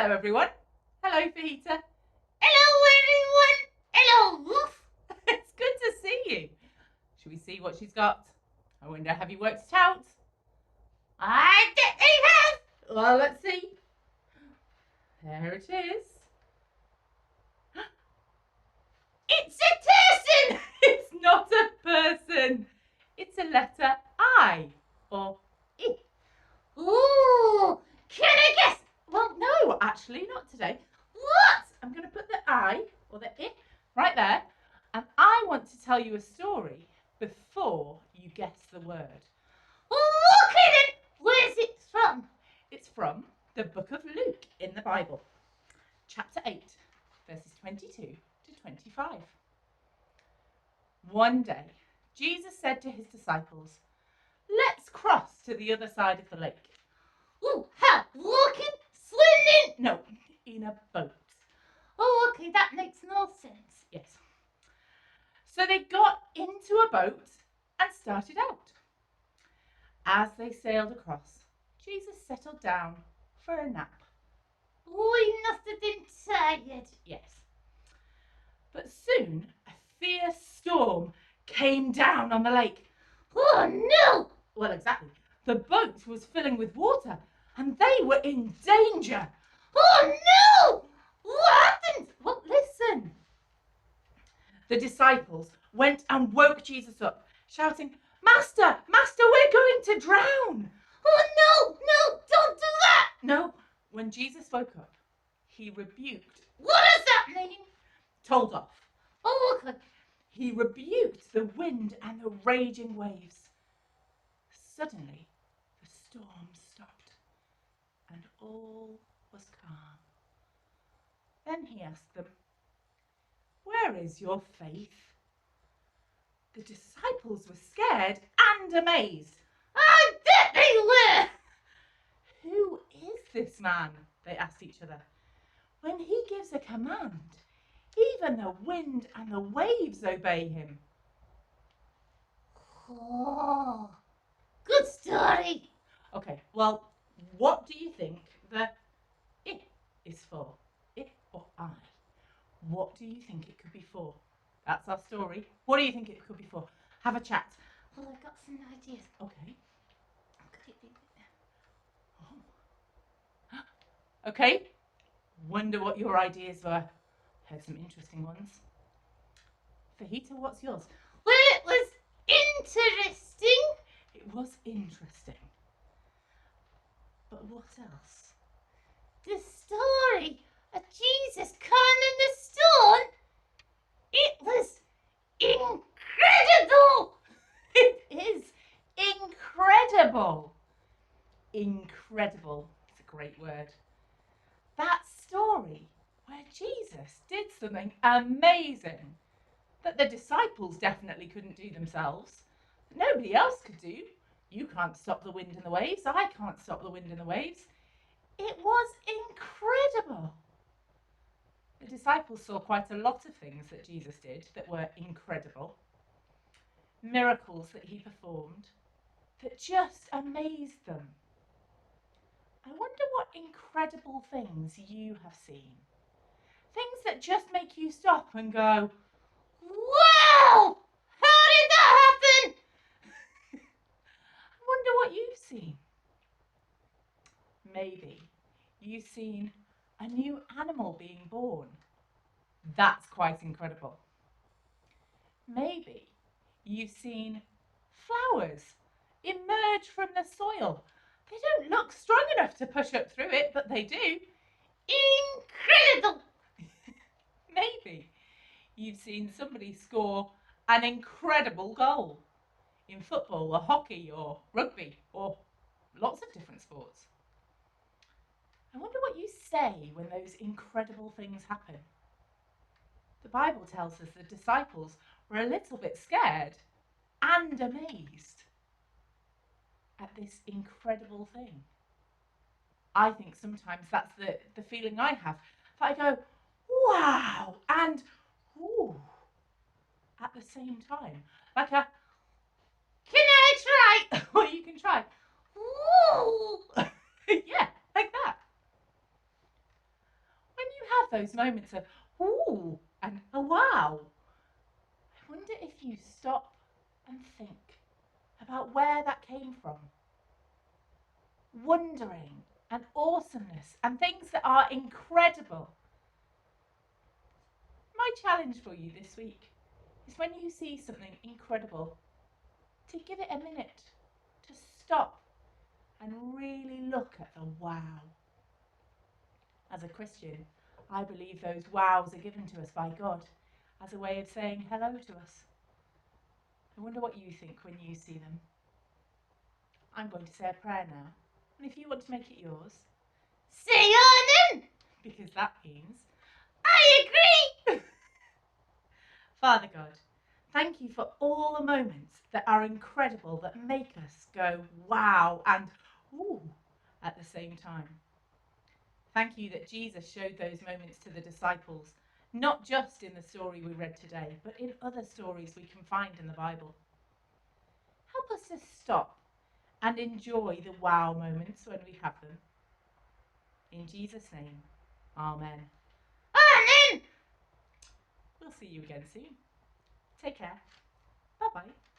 Hello, everyone. Hello, Fajita. Hello, everyone. Hello, Ruth. It's good to see you. Shall we see what she's got? I wonder, have you worked it out? I definitely have. Well, let's see. There it is. It's a person. It's not a person. It's a letter I or I. Ooh, can I guess? Well, no, actually, not today. What? I'm going to put the I or the I right there, and I want to tell you a story before you guess the word. Okay then. Where's it from? It's from the book of Luke in the Bible, chapter 8, verses 22 to 25. One day, Jesus said to his disciples, "Let's cross to the other side of the lake." Ooh, how? Walking? Swimming? No, in a boat. Oh, okay, that makes no sense. Yes. So they got into a boat and started out. As they sailed across, Jesus settled down for a nap. Oh, he must have been tired. Yes. But soon a fierce storm came down on the lake. Oh, no. Well, exactly. The boat was filling with water and they were in danger. Oh, no. What happened? Well, listen. The disciples went and woke Jesus up, shouting, "Master, Master, we're going to drown." Oh, no, don't do that. No, when Jesus woke up, he rebuked. What does that mean? Told off. Oh, okay. He rebuked the wind and the raging waves. Suddenly, the storm stopped and all was calm. Then he asked them, "Where is your faith?" The disciples were scared and amazed. I bet they were. "Who is this man?" they asked each other. "When he gives a command, even the wind and the waves obey him." Oh, good story. Okay, well, what do you think the I is for? I or I? What do you think it could be for? That's our story. What do you think it could be for? Have a chat. Well, I got some ideas. Okay. Could it be? Oh. Okay. Wonder what your ideas were. Heard some interesting ones. Fajita, what's yours? Well, it was interesting. It was interesting. But what else? The story of Jesus calming the storm. It was incredible. It is incredible. Incredible. It's a great word. That story where Jesus did something amazing that the disciples definitely couldn't do themselves, that nobody else could do. You can't stop the wind and the waves. I can't stop the wind and the waves. It was incredible. The disciples saw quite a lot of things that Jesus did that were incredible. Miracles that he performed that just amazed them. I wonder what incredible things you have seen. Things that just make you stop and go, Wow! How did that happen? I wonder what you've seen. Maybe you've seen a new animal being born. That's quite incredible. Maybe you've seen flowers emerge from the soil. They don't look strong enough to push up through it, but they do. Incredible. Maybe you've seen somebody score an incredible goal in football or hockey or rugby or lots of different sports. I wonder what you say when those incredible things happen. The Bible tells us the disciples were a little bit scared and amazed at this incredible thing. I think sometimes that's the feeling I have. If I go, wow, and ooh, at the same time. Like a, Can I try? well, you can try. Ooh. Yeah, like that. love those moments of ooh and a wow. I wonder if you stop and think about where that came from. Wondering and awesomeness and things that are incredible. My challenge for you this week is when you see something incredible, to give it a minute, to stop and really look at the wow. As a Christian, I believe those wows are given to us by God as a way of saying hello to us. I wonder what you think when you see them. I'm going to say a prayer now, and if you want to make it yours, Say on in. because that means I agree. Father God, thank you for all the moments that are incredible, that make us go wow and ooh at the same time. Thank you that Jesus showed those moments to the disciples, not just in the story we read today, but in other stories we can find in the Bible. Help us to stop and enjoy the wow moments when we have them. In Jesus' name, Amen. On in. We'll see you again soon. Take care. Bye-bye.